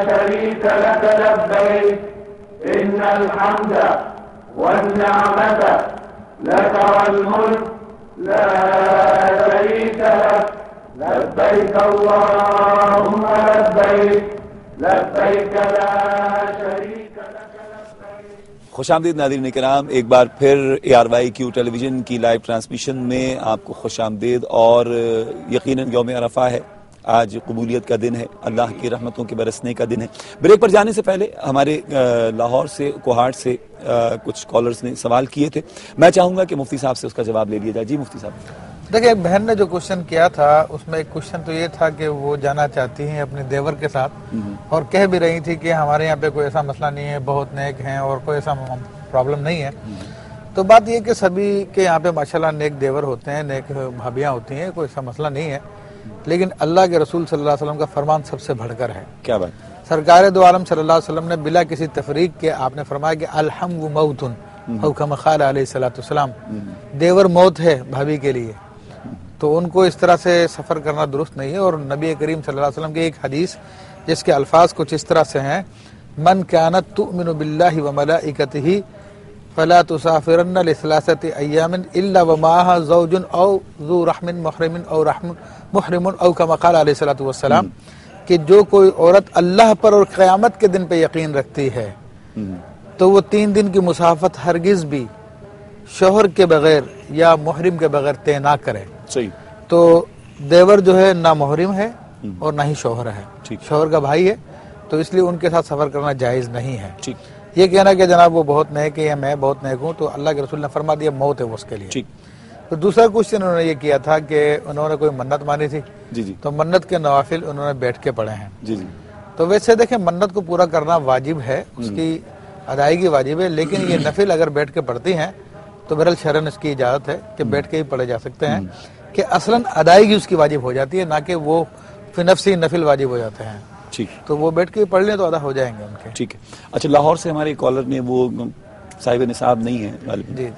شريك لك لبيك إن الحمد والنعمة لك والملك لا شريك لك لبيك اللهم لبيك لبيك لا شريك لك لبيك. خوش آمدید ناظرین کرام، ایک بار پھر ARYQ ٹیلی ویژن کی لائیو ٹرانسمیشن میں آپ کو خوش آمدید. اور یقیناً یوم عرفہ ہے، آج قبولیت کا دن ہے، اللہ کی رحمتوں کے برسنے کا دن ہے. بریک پر جانے سے پہلے ہمارے لاہور سے، کوہاٹ سے کچھ کالرز نے سوال کیے تھے. میں چاہوں گا کہ مفتی صاحب سے اس کا جواب لے لیا جائے. جی مفتی صاحب. دیکھیں، ایک بہن نے جو کوشچن کیا تھا اس میں ایک کوشچن تو یہ تھا کہ وہ جانا چاہتی ہیں اپنے دیور کے ساتھ، اور کہہ بھی رہی تھی کہ ہمارے یہاں پہ کوئی ایسا مسئلہ نہیں ہے، بہت نیک ہیں اور کوئی ایسا پرابلم نہیں ہے. تو بات یہ کہ سبھی کے یہاں پہ ماشاءاللہ نیک دیور ہوتے ہیں، نیک بھابیاں ہوتی ہیں، کوئی ایسا مسئلہ نہیں ہے. لیکن اللہ کے رسول صلی اللہ علیہ وسلم کا فرمان سب سے بڑھ کر ہے. کیا بات؟ سرکار دو عالم صلی اللہ علیہ وسلم نے بلا کسی تفریق کے آپ نے فرمایا کہ الحم موتن او کما قال علیہ الصلوۃ والسلام، دیور موت ہے بھابی کے لیے. تو ان کو اس طرح سے سفر کرنا درست نہیں ہے. اور نبی کریم صلی اللہ علیہ وسلم کی ایک حدیث جس کے الفاظ کچھ اس طرح سے ہیں: من كانت تؤمن بالله وملائكته فلا تسافرن لثلاثه ايام الا ومعها زوج او ذو رحم محرم او رحم محرم او كما قال علیہ الصلوۃ والسلام، کہ جو کوئی عورت اللہ پر اور قیامت کے دن پہ یقین رکھتی ہے تو وہ 3 دن کی مسافت ہرگز بھی شوہر کے بغیر یا محرم کے بغیر طے نہ کرے. صحیح. تو دیور جو ہے نہ محرم ہے اور نہ ہی شوہر ہے، شوہر کا بھائی ہے، تو اس لیے ان کے ساتھ سفر کرنا جائز نہیں ہے. یہ کہنا کہ جناب وہ بہت نیک ہے یا میں بہت نیک ہوں، تو اللہ کے رسول نے فرما دیا موت ہے وہ اس کے لیے. تو دوسرا کوشچن انہوں نے یہ کیا تھا کہ انہوں نے کوئی منت مانی تھی، تو منت کے نوافل انہوں نے بیٹھ کے پڑھے ہیں. تو ویسے دیکھیں، منت کو پورا کرنا واجب ہے، اس کی ادائیگی واجب ہے، لیکن یہ نفل اگر بیٹھ کے پڑھتی ہیں تو بہرحال شرعاً اس کی اجازت ہے کہ بیٹھ کے ہی پڑھے جا سکتے ہیں، کہ اصلاً ادائیگی اس کی واجب ہو جاتی ہے، نہ کہ وہ فی نفسی نفل واجب ہو جاتے ہیں. ٹھیک. تو وہ بیٹھ کے پڑھ لیں تو ادا ہو جائیں گے ان کے. ٹھیک ہے. اچھا، لاہور سے ہمارے کالر نے، وہ صاحب نصاب نہیں ہے غالباً. جی.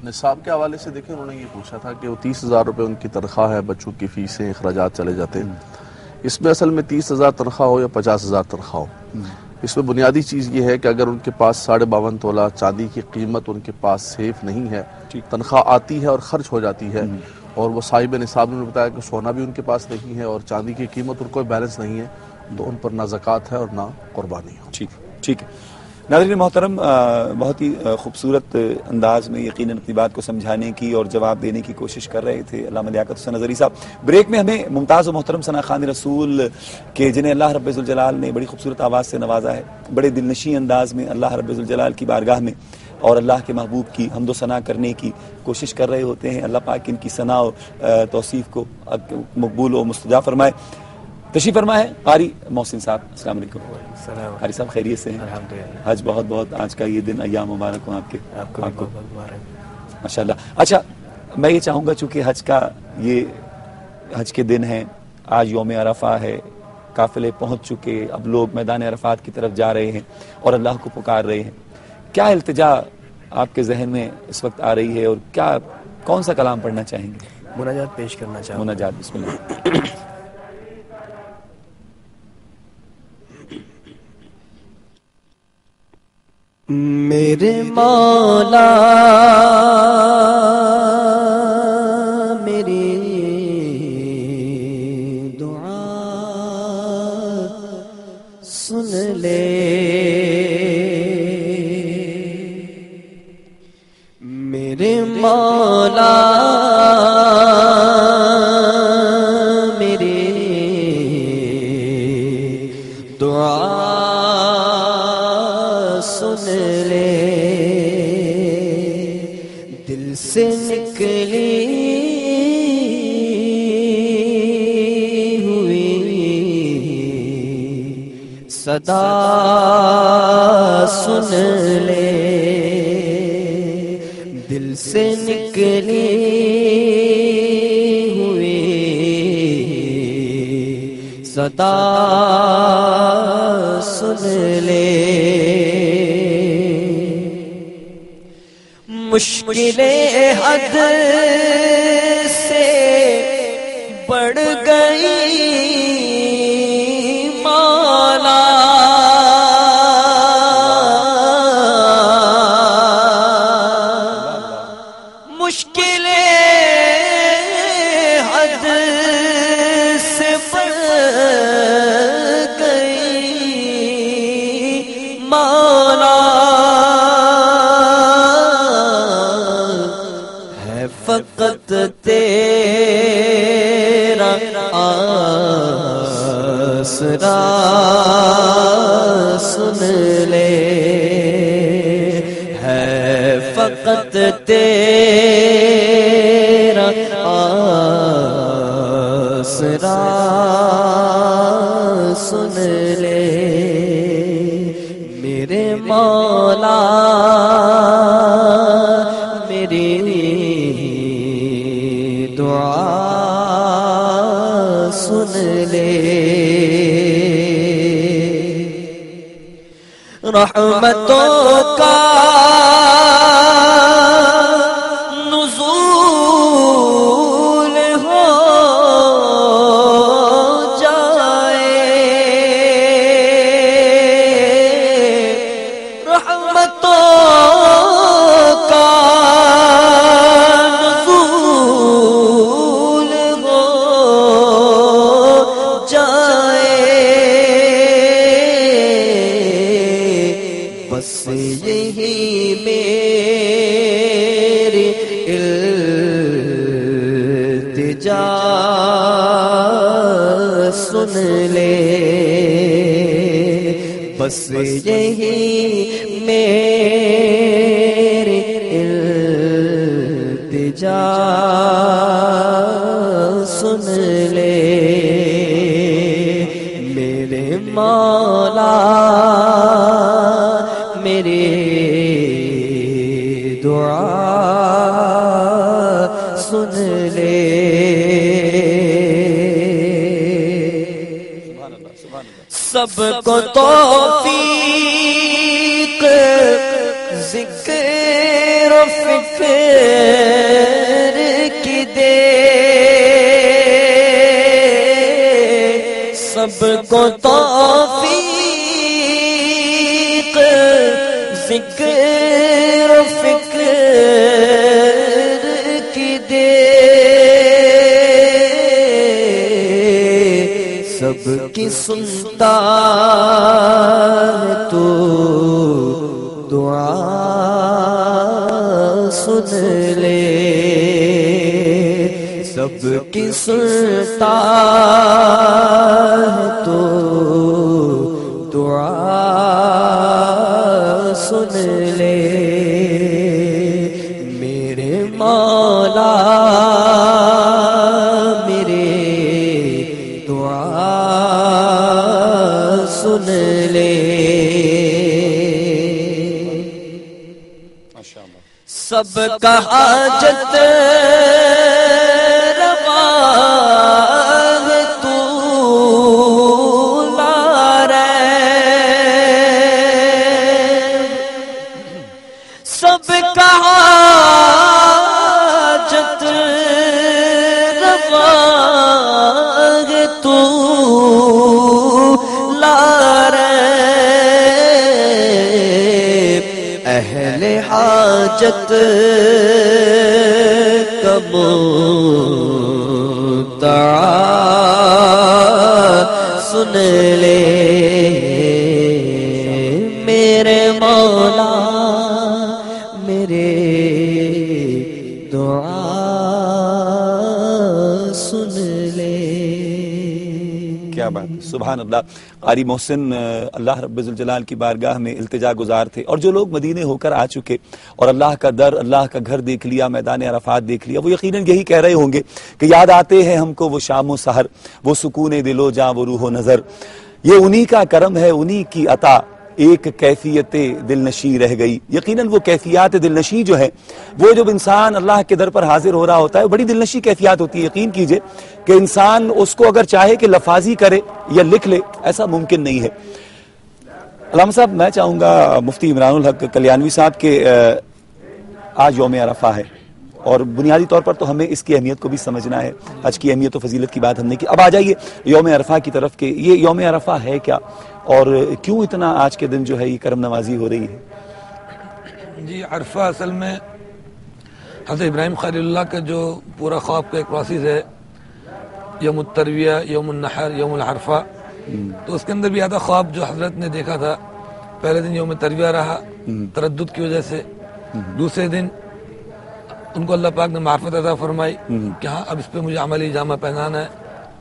نصاب کے حوالے سے دیکھیں، انہوں نے یہ پوچھا تھا کہ وہ 30,000 روپے ان کی تنخواہ ہے، بچوں کی فیسیں اخراجات چلے جاتے ہیں. اس میں اصل میں 30,000 تنخواہ ہو یا 50,000 تنخواہ ہو، اس میں بنیادی چیز یہ ہے کہ اگر ان کے پاس 52.5 تولہ چاندی کی قیمت ان کے پاس سیف نہیں ہے، تنخواہ آتی ہے اور خرچ ہو جاتی ہے، اور وہ صاحب نصاب نے بتایا کہ سونا بھی ان کے پاس نہیں ہے اور چاندی کی قیمت ان کو بیلنس نہیں ہے، تو ان پر نہ زکوٰۃ ہے اور نہ قربانی ہو. ٹھیک ہے. ناظرین محترم، بہت ہی خوبصورت انداز میں یقیناً اپنی بات کو سمجھانے کی اور جواب دینے کی کوشش کر رہے تھے علامہ لیاقت حسین اظہری صاحب. بریک میں ہمیں ممتاز و محترم ثنا خوان رسول کے، جنہیں اللہ رب ذوالجلال نے بڑی خوبصورت آواز سے نوازا ہے، بڑے دل نشیں انداز میں اللہ رب ذوالجلال کی بارگاہ میں اور اللہ کے محبوب کی حمد و ثنا کرنے کی کوشش کر رہے ہوتے ہیں. اللہ پاک ان کی ثنا و توصیف کو مقبول و مستجاب فرمائے. تشریف فرما ہے قاری محسن صاحب. السلام علیکم. قاری صاحب خیریت سے ہیں؟ الحمدللہ. حج بہت بہت آج کا یہ دن ایام مبارک ہوں آپ کو ماشاء اللہ. اچھا، میں یہ چاہوں گا چونکہ حج کے دن ہیں، آج یوم عرفہ ہے، قافلے پہنچ چکے، اب لوگ میدان عرفات کی طرف جا رہے ہیں اور اللہ کو پکار رہے ہیں. کیا التجا آپ کے ذہن میں اس وقت آ رہی ہے اور کون سا کلام پڑھنا چاہیں گے؟ مناجات پیش کرنا چاہوں گا. مناجات، بسم اللہ. میرے مولا میری دعا سن لے، میرے مولا میری دعا سن لے، دل سے نکلی ہوئی صدا سن لے، دل سے نکلی ہوئی صدا سن لے. مشکلیں حد سے بڑھ گئی مولا، آسرا سن لے، ہے فقط تیرا آسرا سن لے، میرے مولا میری دعا سن لے، رحمتوں کا نزول ہو جائے، رحمتوں کا نزول ہو جائے، بس یہی میری التجا سن لے، بس یہی میری التجا سن لے، میرے مولا میری دعا سن لے۔ سب کو توفیق ذکر و فکر کی دے، سب کو توفیق ذکر و فکر کی دے، سب کی سنتا ہے تو دعا سن لے، سب کی سنتا ہے تو دعا سن لے، میرے مولا میرے دعا سن لے، سب کا حاجت روا ہے تو لا رہے، سب کا حاجت روا ہے تو لا رہے، اہل حاجت کب سن لے، میرے مولا میرے دعا سن لے۔ کیا بات ہے، سبحان اللہ۔ قاری محسن اللہ رب ذوالجلال کی بارگاہ میں التجا گزار تھے، اور جو لوگ مدینے ہو کر آ چکے اور اللہ کا در، اللہ کا گھر دیکھ لیا، میدان عرفات دیکھ لیا، وہ یقیناً یہی کہہ رہے ہوں گے کہ یاد آتے ہیں ہم کو وہ شام و سحر، وہ سکون دل و جاں، وہ روح و نظر، یہ انہی کا کرم ہے، انہی کی عطا، ایک کیفیت دل نشیں رہ گئی۔ یقیناً وہ کیفیات دل نشیں جو ہے، وہ جب انسان اللہ کے در پر حاضر ہو رہا ہوتا ہے، بڑی دل نشیں کیفیات ہوتی ہے۔ یقین کیجئے کہ انسان اس کو اگر چاہے کہ لفاظی کرے یا لکھ لے، ایسا ممکن نہیں ہے۔ علامہ صاحب، میں چاہوں گا مفتی عمران الحق کلیانوی صاحب کے آج یوم عرفہ ہے، اور بنیادی طور پر تو ہمیں اس کی اہمیت کو بھی سمجھنا ہے، حج کی اہمیت و فضیلت کی بات ہم نے کی۔ اب آ جائیے یوم عرفہ کی طرف کہ یہ یوم عرفہ ہے کیا، اور کیوں اتنا آج کے دن جو ہے یہ کرم نوازی ہو رہی ہے؟ جی، عرفہ اصل میں حضرت ابراہیم خلیل اللہ کا جو پورا خواب کا ایک پروسیس ہے، یوم الترویہ، یوم النحر، یوم العرفہ، تو اس کے اندر بھی آدھا خواب جو حضرت نے دیکھا تھا، پہلے دن یوم ترویہ رہا تردد کی وجہ سے، دوسرے دن ان کو اللہ پاک نے معرفت عطا فرمائی کہ ہاں اب اس پہ مجھے عملی جامہ پہنانا ہے،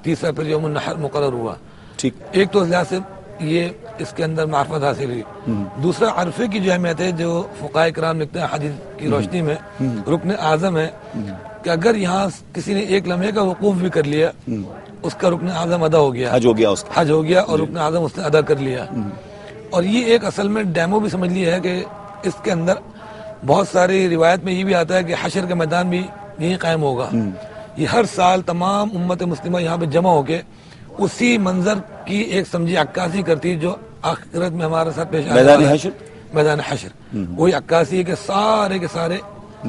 تیسرا پھر یوم النحر مقرر ہوا۔ ٹھیک. ایک تو اس لحاظ سے یہ اس کے اندر معرفت حاصل ہوئی. دوسرا عرفے کی جو اہمیت ہے جو فقہاء کرام لکھتے ہیں حدیث کی روشنی میں رکن اعظم ہے کہ اگر یہاں کسی نے ایک لمحے کا وقوف بھی کر لیا اس کا رکن اعظم ادا ہو گیا, حج ہو گیا, اس کا حج ہو گیا اور رکن اعظم اس نے ادا کر لیا. اور یہ ایک اصل میں ڈیمو بھی سمجھ لیا ہے کہ اس کے اندر بہت ساری روایت میں یہ بھی آتا ہے کہ حشر کا میدان بھی یہیں قائم ہوگا. یہ ہر سال تمام امت مسلمہ یہاں پہ جمع ہو کے اسی منظر کی ایک سمجھی عکاسی کرتی جو آخرت میں ہمارے ساتھ پیش آ میدان حشر, میدان حشر وہی عکاسی ہے کہ سارے کے سارے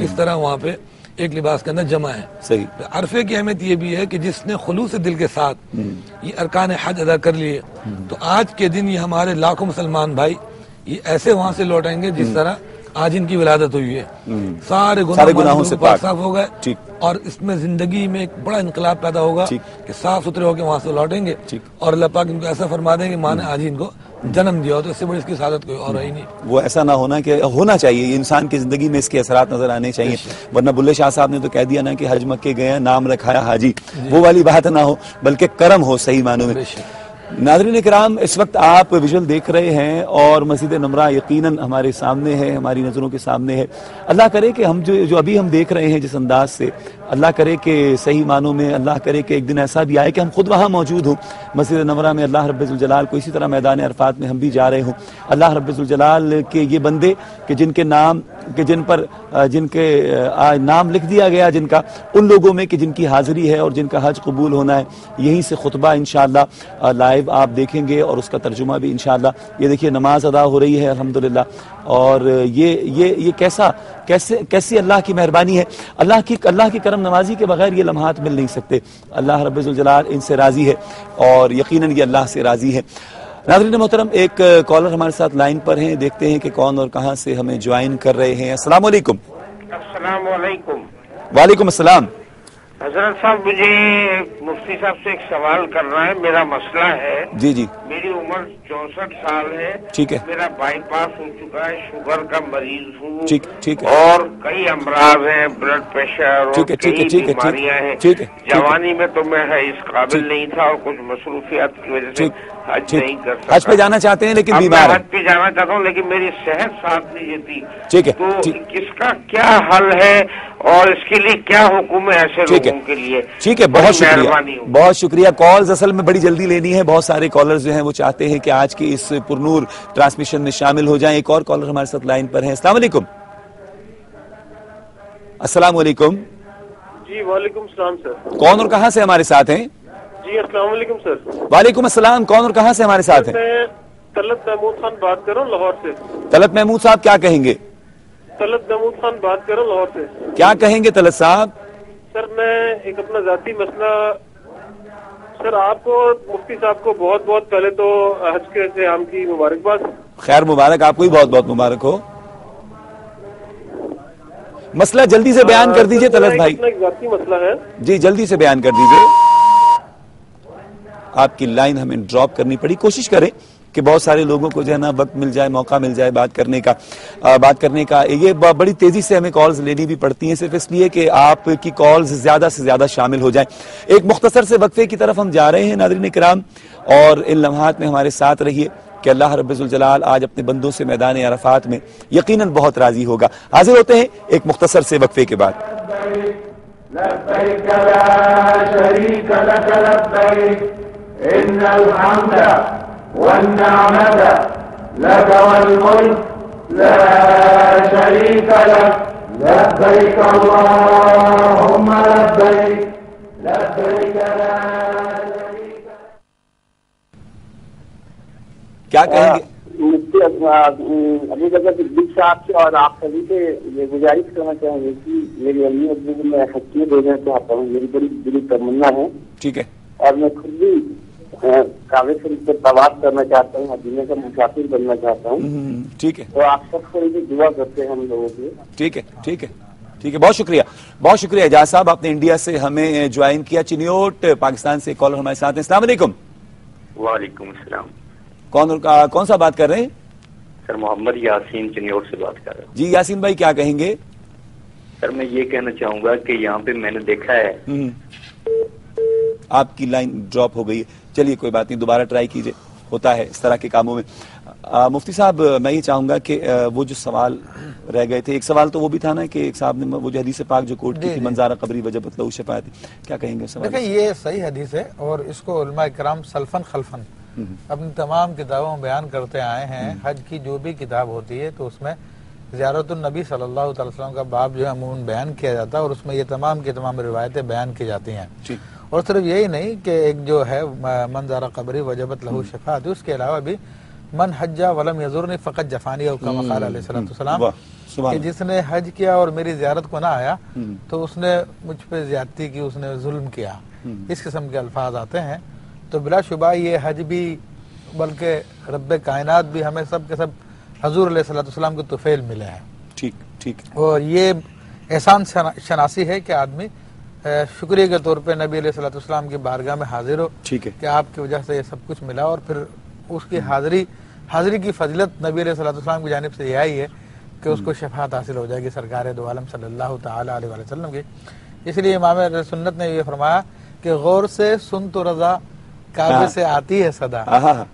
اس طرح وہاں پہ ایک لباس کے اندر جمع ہے. صحیح. عرفے کی اہمیت یہ بھی ہے کہ جس نے خلوص دل کے ساتھ یہ ارکان حج ادا کر لیے تو آج کے دن یہ ہمارے لاکھوں مسلمان بھائی یہ ایسے وہاں سے لوٹ آئیں گے جس طرح آج ان کی ولادت ہوئی ہے. سارے گناہوں سے پاک صاف ہو گئے اور اس میں زندگی میں ایک بڑا انقلاب پیدا ہوگا کہ صاف ستھرے ہو کے وہاں سے لوٹیں گے اور اللہ پاک ان کو ایسا فرما دیں گے ماں نے آج ان کو جنم دیا. تو اس سے بڑی اس کی سعادت کوئی اور ہی نہیں. وہ ایسا نہ ہونا کہ ہونا چاہیے انسان کی زندگی میں اس کے اثرات نظر آنے چاہیے, ورنہ بلے شاہ صاحب نے تو کہہ دیا نا کہ حج مکے گئے نام رکھایا حاجی, وہ والی بات نہ ہو بلکہ کرم ہو صحیح معنوں میں. ناظرین کرام اس وقت آپ ویژول دیکھ رہے ہیں اور مسجد نمرہ یقیناً ہمارے سامنے ہے, ہماری نظروں کے سامنے ہے. اللہ کرے کہ ہم جو ابھی ہم دیکھ رہے ہیں جس انداز سے, اللہ کرے کہ صحیح معنوں میں اللہ کرے کہ ایک دن ایسا بھی آئے کہ ہم خود وہاں موجود ہوں مسجد نمرہ میں, اللہ رب الجلال کو اسی طرح میدان عرفات میں ہم بھی جا رہے ہوں. اللہ رب الجلال کے یہ بندے کہ جن کے نام کہ جن پر جن کے نام لکھ دیا گیا جن کا, ان لوگوں میں کہ جن کی حاضری ہے اور جن کا حج قبول ہونا ہے, یہیں سے خطبہ انشاءاللہ لائیو آپ دیکھیں گے اور اس کا ترجمہ بھی انشاءاللہ. یہ دیکھیے نماز ادا ہو رہی ہے الحمدللہ, اور یہ کیسی اللہ کی مہربانی ہے. اللہ کی کرم نوازی کے بغیر یہ لمحات مل نہیں سکتے. اللہ رب الجلال ان سے راضی ہے اور یقیناً یہ اللہ سے راضی ہے. ناظرین محترم ایک کالر ہمارے ساتھ لائن پر ہیں, دیکھتے ہیں کہ کون اور کہاں سے ہمیں جوائن کر رہے ہیں. السلام علیکم. السلام علیکم. وعلیکم السلام. حضرت صاحب مجھے مفتی صاحب سے ایک سوال کرنا ہے. میرا مسئلہ ہے, جی میری عمر 64 سال ہے. ٹھیک ہے. میرا بائی پاس ہو چکا ہے, شوگر کا مریض ہوں, ٹھیک ہے. اور کئی امراض ہیں, بلڈ پریشر اور کئی بیماریاں ہیں. جوانی میں تو میں اس قابل نہیں تھا اور کچھ مصروفیات کی وجہ سے حج نہیں کر سکتا. حج پہ جانا چاہتے ہیں لیکن بیمار ہیں. حج پہ جانا چاہتا ہوں لیکن میری صحت ساتھ نہیں دیتی. ٹھیک ہے. تو اس کا کیا حل ہے اور اس کے لیے کیا حکم ہے ایسے لوگوں کے لیے؟ ٹھیک ہے, بہت شکریہ. کالز اصل میں بڑی جلدی لینی ہے, بہت سارے کالرز جو ہیں وہ چاہتے ہیں کہ آج کی اس پرنور ٹرانسمیشن میں شامل ہو جائیں. ایک اور کالر ہمارے ساتھ لائن پر ہیں. السلام علیکم. السلام علیکم. جی وعلیکم السلام سر. کون اور کہاں سے ہمارے ساتھ ہیں؟ جی السلام علیکم سر. وعلیکم السلام. کون اور کہاں سے ہمارے ساتھ ہیں؟ میں طلعت محمود خان بات کر رہا ہوں لاہور سے. طلعت محمود صاحب کیا کہیں گے؟ طلعت محمود خان بات کر رہا ہوں لاہور سے. کیا کہیں گے طلعت صاحب؟ سر میں ایک اپنا ذاتی مسئلہ, سر آپ کو مفتی صاحب کو بہت بہت پہلے تو حج کے قیام کی مبارکباد. خیر مبارک, آپ کو بھی بہت بہت مبارک ہو. مسئلہ جلدی سے بیان کر دیجئے طلعت بھائی. ایک ذاتی مسئلہ ہے. جی جلدی سے بیان کر دیجئے. آپ کی لائن ہمیں ڈراپ کرنی پڑی. کوشش کریں کہ بہت سارے لوگوں کو جو ہے نا وقت مل جائے, موقع مل جائے بات کرنے کا. یہ بڑی تیزی سے ہمیں کالز لینی بھی پڑتی ہیں صرف اس لیے کہ آپ کی کالز زیادہ سے زیادہ شامل ہو جائیں. ایک مختصر سے وقفے کی طرف ہم جا رہے ہیں ناظرین کرام, اور ان لمحات میں ہمارے ساتھ رہیے کہ اللہ رب الجلال آج اپنے بندوں سے میدان عرفات میں یقیناً بہت راضی ہوگا. حاضر ہوتے ہیں ایک مختصر سے وقفے کے بعد. لبیک لا شریک لک لبیک ان الحمد والنعمة لك والملك لا شريك لك لبيك اللهم لبيك لبيك لا شريك. کیا کہیں گے؟ مفتی ابھی جگہ صدیق صاحب سے اور آپ سبھی سے یہ گزارش کرنا چاہیں گے کہ میری امی ابو کو میں حج میں بھیجنا چاہتا ہوں. میری بڑی دلی تمنا ہے. ٹھیک ہے. اور میں خود بھی کعبہ شریف پر طواف کرنا چاہتا ہوں, مدینے کا مسافر بننا چاہتا ہوں. ٹھیک ہے. تو آپ سب کو یہ دعا کرتے ہیں ہم لوگوں کے. ٹھیک ہے. بہت شکریہ اعجاز صاحب, آپ نے انڈیا سے ہمیں جوائن کیا. چنیوٹ پاکستان سے کالر ہمارے ساتھ ہیں. السلام علیکم. وعلیکم السلام. کون سا بات کر رہے ہیں؟ سر محمد یاسین چنیوٹ سے بات کر رہا ہوں. جی یاسین بھائی کیا کہیں گے؟ سر میں یہ کہنا چاہوں گا کہ یہاں پہ میں نے دیکھا ہے آپ کی لائن ڈراپ ہو گئی ہے. چلیے کوئی بات نہیں, دوبارہ ٹرائی کیجئے, ہوتا ہے اس طرح کے کاموں میں. مفتی صاحب میں یہ چاہوں گا کہ وہ جو سوال رہ گئے تھے, ایک سوال تو وہ بھی تھا نا کہ ایک صاحب نے وہ جو حدیث پاک جو کوٹ کی تھی, من زار قبری وجبت لہ شفاعت, کیا کہیں گے سوال؟ دیکھیں یہ صحیح حدیث ہے اور اس کو علماء کرام سلفن خلفن اپنی تمام کتابوں میں بیان کرتے آئے ہیں. حج کی جو بھی کتاب ہوتی ہے تو اس میں زیارت النبی صلی اللہ تعالی وسلم کا باب جو ہے عموماً بیان کیا جاتا ہے اور اس میں یہ تمام کی تمام روایتیں بیان کی جاتی ہیں. اور صرف یہی نہیں کہ ایک جو ہے من زار قبری وجبت لہ شفاعت, اس کے علاوہ بھی من حج ولم یزرنی فقط جفانی او کما قال علیہ السلام, کہ جس نے حج کیا اور میری زیارت کو نہ آیا تو اس نے مجھ پہ زیادتی کی, اس نے ظلم کیا. اس قسم کے الفاظ آتے ہیں. تو بلا شبہ یہ حج بھی بلکہ رب کائنات بھی ہمیں سب کے سب حضور علیہ السلام کے طفیل ملے ہیں. ٹھیک. اور یہ احسان شناسی ہے کہ آدمی شکریہ کے طور پہ نبی علیہ السلام کی بارگاہ میں حاضر ہو کہ آپ کی وجہ سے یہ سب کچھ ملا, اور پھر اس کی حاضری کی فضیلت نبی علیہ السلام کی جانب سے یہ آئی ہے کہ اس کو شفاعت حاصل ہو جائے گی سرکار دو عالم صلی اللہ تعالی علیہ وسلم کی. اس لیے امام اہل سنت نے یہ فرمایا کہ غور سے سن تو رضا کعبے سے آتی ہے صدا,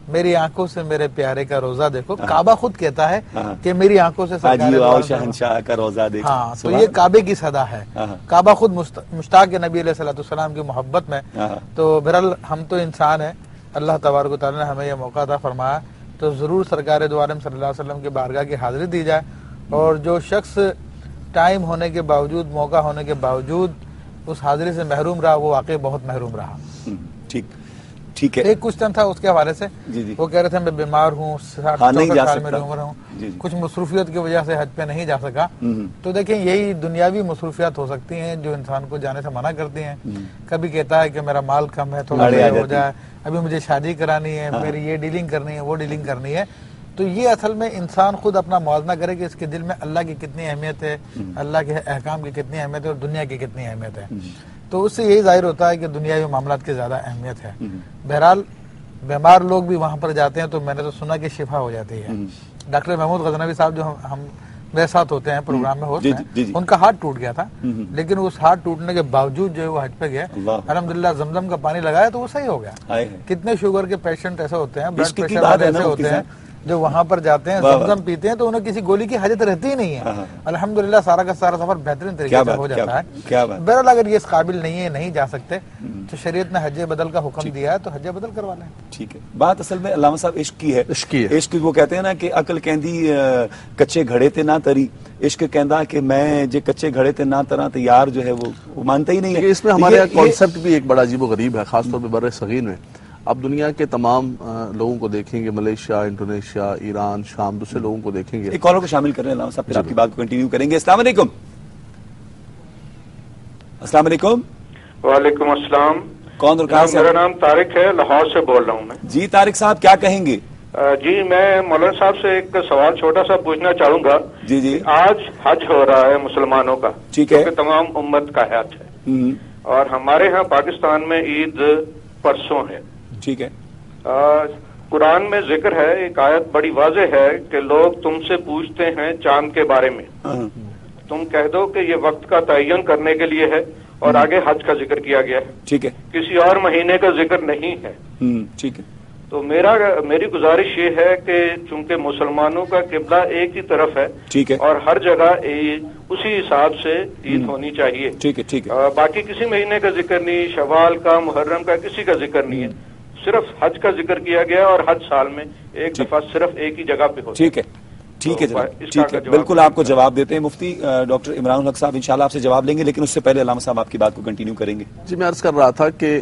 میری آنکھوں سے میرے پیارے کا روزہ دیکھو. کعبہ خود کہتا ہے کہ میری آنکھوں سے شہنشاہ کا روزہ دیکھو. ہاں, تو یہ کعبے کی صدا ہے. کعبہ خود مشتاق ہے نبی علیہ السلام کی محبت میں. تو بہرحال ہم تو انسان ہیں, اللہ تبارک و تعالی نے ہمیں یہ موقع عطا فرمایا تو ضرور سرکار دو عالم صلی اللہ علیہ وسلم کی بارگاہ کی حاضری دی جائے. اور جو شخص ٹائم ہونے کے باوجود, موقع ہونے کے باوجود اس حاضری سے محروم رہا, وہ واقعی بہت محروم رہا. ٹھیک ہے. ایک کوشچن تھا اس کے حوالے سے, وہ کہہ رہے تھے میں بیمار ہوں, 64 سال میں عمر ہوں, کچھ مصروفیت کی وجہ سے حج پہ نہیں جا سکا. تو دیکھیں یہی دنیاوی مصروفیات ہو سکتی ہیں جو انسان کو جانے سے منع کرتی ہیں. کبھی کہتا ہے کہ میرا مال کم ہے, تھوڑا ہو جائے, ابھی مجھے شادی کرانی ہے, میری یہ ڈیلنگ کرنی ہے, وہ ڈیلنگ کرنی ہے. تو یہ اصل میں انسان خود اپنا موازنہ کرے کہ اس کے دل میں اللہ کی کتنی اہمیت ہے, اللہ کے احکام کی کتنی اہمیت ہے اور دنیا کی کتنی اہمیت ہے. تو اس سے یہی ظاہر ہوتا ہے کہ دنیاوی معاملات کی زیادہ اہمیت ہے. بہرحال بیمار لوگ بھی وہاں پر جاتے ہیں تو میں نے تو سنا کہ شفا ہو جاتی ہے. ڈاکٹر محمود غزنوی صاحب جو ہم میرے ساتھ ہوتے ہیں پروگرام میں ہوتے ہیں, ان کا ہارٹ ٹوٹ گیا تھا, لیکن اس ہارٹ ٹوٹنے کے باوجود جو ہے وہ حج پہ گئے, الحمدللہ زمزم کا پانی لگایا تو وہ صحیح ہو گیا. کتنے شوگر کے پیشنٹ ایسے ہوتے ہیں, بلڈ پریشر والے ایسے ہوتے ہیں جو وہاں پر جاتے ہیں, زمزم پیتے ہیں تو انہیں کسی گولی کی حاجت رہتی ہی نہیں ہے. الحمدللہ سارا کا سارا سفر بہترین طریقے سے ہو جاتا ہے. بہرحال اگر یہ اس قابل نہیں ہے, نہیں جا سکتے, تو شریعت نے حج بدل کا حکم دیا ہے تو حج بدل کروا لیں. ٹھیک ہے. بات اصل میں علامہ صاحب عشق کی ہے. عشق وہ کہتے ہیں نا کہ عقل کہندی کچے گھڑے تے نہ تری, عشق کہندا کہ میں جے کچے گھڑے تے نہ ترا تو یار جو ہے وہ مانتا ہی نہیں ہے. اس میں ہمارے کانسیپٹ بھی ایک بڑا عجیب و غریب ہے, خاص طور پہ بر صغیر میں. اب دنیا کے تمام لوگوں کو دیکھیں گے, ملیشیا, انڈونیشیا, ایران, شام, دوسرے لوگوں کو دیکھیں گے. ایک کالر کو شامل کر رہے ہیں علامہ صاحب, پھر آپ کی بات کو کنٹینیو کریں گے. السلام علیکم. السلام علیکم. وعلیکم السلام. کون اور کہاں سے؟ میرا نام طارق ہے, لاہور سے بول رہا ہوں میں. جی طارق صاحب کیا کہیں گے؟ جی میں مولانا صاحب سے ایک سوال چھوٹا سا پوچھنا چاہوں گا. جی آج حج ہو رہا ہے مسلمانوں کا, ٹھیک ہے, تمام امت کا حج ہے, اور ہمارے ہاں پاکستان میں عید پرسوں ہے. ٹھیک ہے. قرآن میں ذکر ہے, ایک آیت بڑی واضح ہے کہ لوگ تم سے پوچھتے ہیں چاند کے بارے میں, تم کہہ دو کہ یہ وقت کا تعین کرنے کے لیے ہے, اور آگے حج کا ذکر کیا گیا ہے. ٹھیک ہے. کسی اور مہینے کا ذکر نہیں ہے. ٹھیک ہے. تو میری گزارش یہ ہے کہ چونکہ مسلمانوں کا قبلہ ایک ہی طرف ہے, ٹھیک ہے, اور ہر جگہ اسی حساب سے عید ہونی چاہیے. ٹھیک ہے. ٹھیک ہے. باقی کسی مہینے کا ذکر نہیں, شوال کا, محرم کا, کسی کا ذکر نہیں ہے, صرف حج کا ذکر کیا گیا, اور حج سال میں ایک دفعہ صرف ایک ہی جگہ پہ ہوتا. ٹھیک ہے. ٹھیک ہے جناب, ٹھیک ہے, بالکل آپ کو جواب دیتے ہیں. مفتی ڈاکٹر عمران الحق صاحب انشاءاللہ آپ سے جواب لیں گے, لیکن اس سے پہلے علامہ صاحب آپ کی بات کو کنٹینیو کریں گے. جی میں عرض کر رہا تھا کہ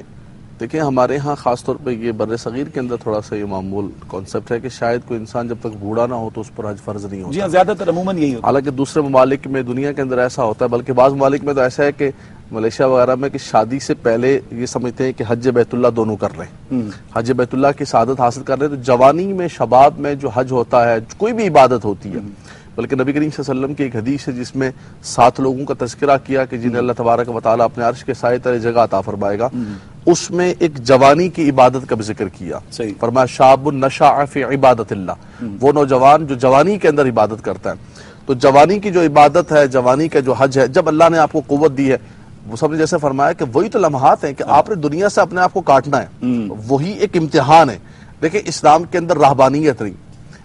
دیکھیں ہمارے ہاں خاص طور پہ یہ بر صغیر کے اندر تھوڑا سا یہ معمول کانسیپٹ ہے کہ شاید کوئی انسان جب تک بوڑھا نہ ہو تو اس پر حج فرض نہیں ہوتا. جی زیادہ تر عموماً یہی ہوتا ہے. حالانکہ دوسرے ممالک میں دنیا کے اندر ایسا ہوتا ہے, بلکہ بعض ممالک میں تو ایسا ہے کہ ملیشیا وغیرہ میں کہ شادی سے پہلے یہ سمجھتے ہیں کہ حج بیت اللہ دونوں کر رہے ہیں, حج بیت اللہ کی سعادت حاصل کر رہے ہیں. تو جوانی میں, شباب میں جو حج ہوتا ہے, کوئی بھی عبادت ہوتی ہے, بلکہ نبی کریم صلی اللہ علیہ وسلم کی ایک حدیث ہے جس میں 7 لوگوں کا تذکرہ کیا کہ جنہیں اللہ تبارک و تعالیٰ اپنے عرش کے سائے تلے جگہ عطا فرمائے گا, اس میں ایک جوانی کی عبادت کا بھی ذکر کیا. فرمایا شاب نشأ فی عبادت اللہ, وہ نوجوان جو جوانی کے اندر عبادت کرتا ہے. تو جوانی کی جو عبادت ہے, جوانی کا جو حج ہے, جب اللہ نے آپ کو قوت دی ہے, وہ سب نے جیسے فرمایا کہ وہی تو لمحات ہیں کہ آپ نے دنیا سے اپنے آپ کو کاٹنا ہے، وہی ایک امتحان ہے. دیکھیں اسلام کے اندر رہبانیت نہیں،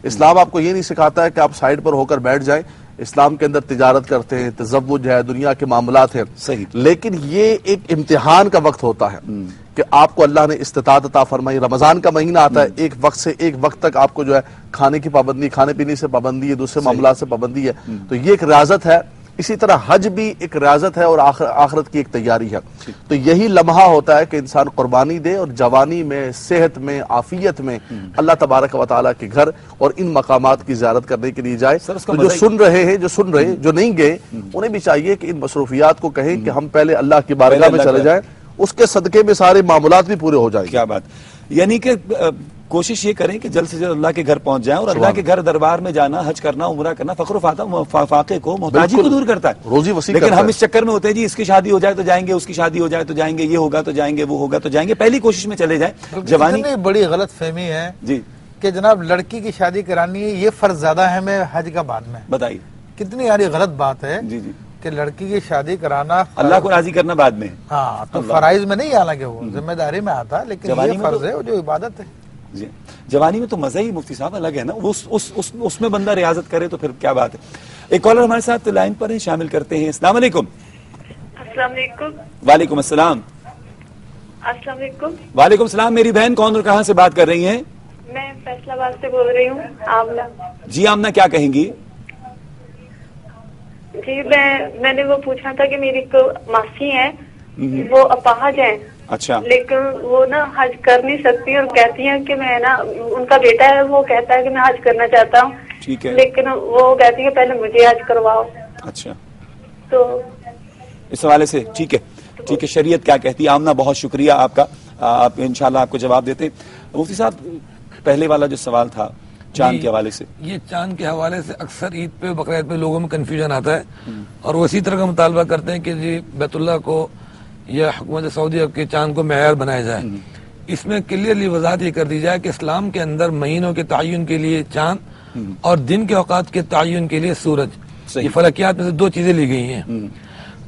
اسلام آپ کو یہ نہیں سکھاتا ہے کہ آپ سائڈ پر ہو کر بیٹھ جائیں. اسلام کے اندر تجارت کرتے ہیں، تزوج ہے، دنیا کے معاملات ہیں، صحیح، لیکن یہ ایک امتحان کا وقت ہوتا ہے کہ آپ کو اللہ نے استطاعت عطا فرمائی. رمضان کا مہینہ آتا ہے، ایک وقت سے ایک وقت تک آپ کو جو ہے کھانے کی پابندی، کھانے پینے سے پابندی ہے، دوسرے معاملات سے پابندی ہے، تو یہ ایک ریاضت ہے. اسی طرح حج بھی ایک ریاضت ہے اور آخرت کی ایک تیاری ہے. تو یہی لمحہ ہوتا ہے کہ انسان قربانی دے اور جوانی میں، صحت میں، عافیت میں اللہ تبارک و تعالیٰ کے گھر اور ان مقامات کی زیارت کرنے کے لیے جائے. تو جو سن رہے ہیں، جو نہیں گئے، انہیں بھی چاہیے کہ ان مصروفیات کو کہیں کہ ہم پہلے اللہ کی بارگاہ میں چلے جائیں، اس کے صدقے میں سارے معاملات بھی پورے ہو جائیں. کیا بات، یعنی کہ کوشش یہ کریں کہ جلد سے جلد اللہ کے گھر پہنچ جائیں. اور اللہ کے گھر دربار میں جانا، حج کرنا، عمرہ کرنا فقر و فاقے کو، محتاجی کو دور کرتا ہے، روزی وسیع لیکن ہم اس چکر میں ہوتے ہیں جی اس کی شادی ہو جائے تو جائیں گے، اس کی شادی ہو جائے تو جائیں گے، یہ ہوگا تو جائیں گے، وہ ہوگا تو جائیں گے. پہلی کوشش میں چلے جائیں. جوانی بڑی غلط فہمی ہے جی کہ جناب لڑکی کی شادی کرانی ہے، یہ فرض زیادہ ہے میں حج کا بعد میں. بتائیے کتنی یاری غلط بات ہے جی جی کہ لڑکی کی شادی کرانا اللہ کو راضی کرنا بعد میں. ہاں تو فرائض میں نہیں، حالانکہ وہ ذمہ داری میں آتا، لیکن یہ فرض ہے جو عبادت ہے. جی جوانی میں تو مزہ ہی مفتی صاحب الگ ہے نا، اس میں بندہ ریاضت کرے تو پھر کیا بات ہے. ایک کالر ہمارے ساتھ لائن پر ہیں، شامل کرتے ہیں. السلام علیکم. السلام علیکم. وعلیکم السلام. السلام علیکم. وعلیکم السلام. میری بہن کون اور کہاں سے بات کر رہی ہیں؟ میں فیصل آباد سے بول رہی ہوں، آمنہ. جی آمنہ، کیا کہیں گی؟ جی میں نے وہ پوچھنا تھا کہ میری کو ماسی ہیں، وہ اپاہج ہیں. اچھا. لیکن وہ نا حج کر نہیں سکتی اور کہتی ہیں کہ میں نا، ان کا بیٹا ہے وہ کہتا ہے کہ میں حج کرنا چاہتا ہوں. ٹھیک ہے. لیکن وہ کہتی ہے پہلے مجھے حج کرواؤ. اچھا. تو اس حوالے سے ٹھیک ہے، شریعت کیا کہتی ہے؟ آمنہ بہت شکریہ آپ کا، آپ انشاءاللہ آپ کو جواب دیتے. مفتی صاحب پہلے والا جو سوال تھا چاند کے حوالے سے، یہ چاند کے حوالے سے اکثر عید پہ، بقرعید پہ لوگوں میں کنفیوژن آتا ہے اور وہ اسی طرح کا مطالبہ کرتے ہیں کہ جی بیت اللہ کو یا حکومت سعودیہ کے چاند کو معیار بنایا جائے. اس میں کلیئرلی وضاحت یہ کر دی جائے کہ اسلام کے اندر مہینوں کے تعین کے لیے چاند اور دن کے اوقات کے تعین کے لیے سورج، یہ فلکیات میں سے دو چیزیں لی گئی ہیں.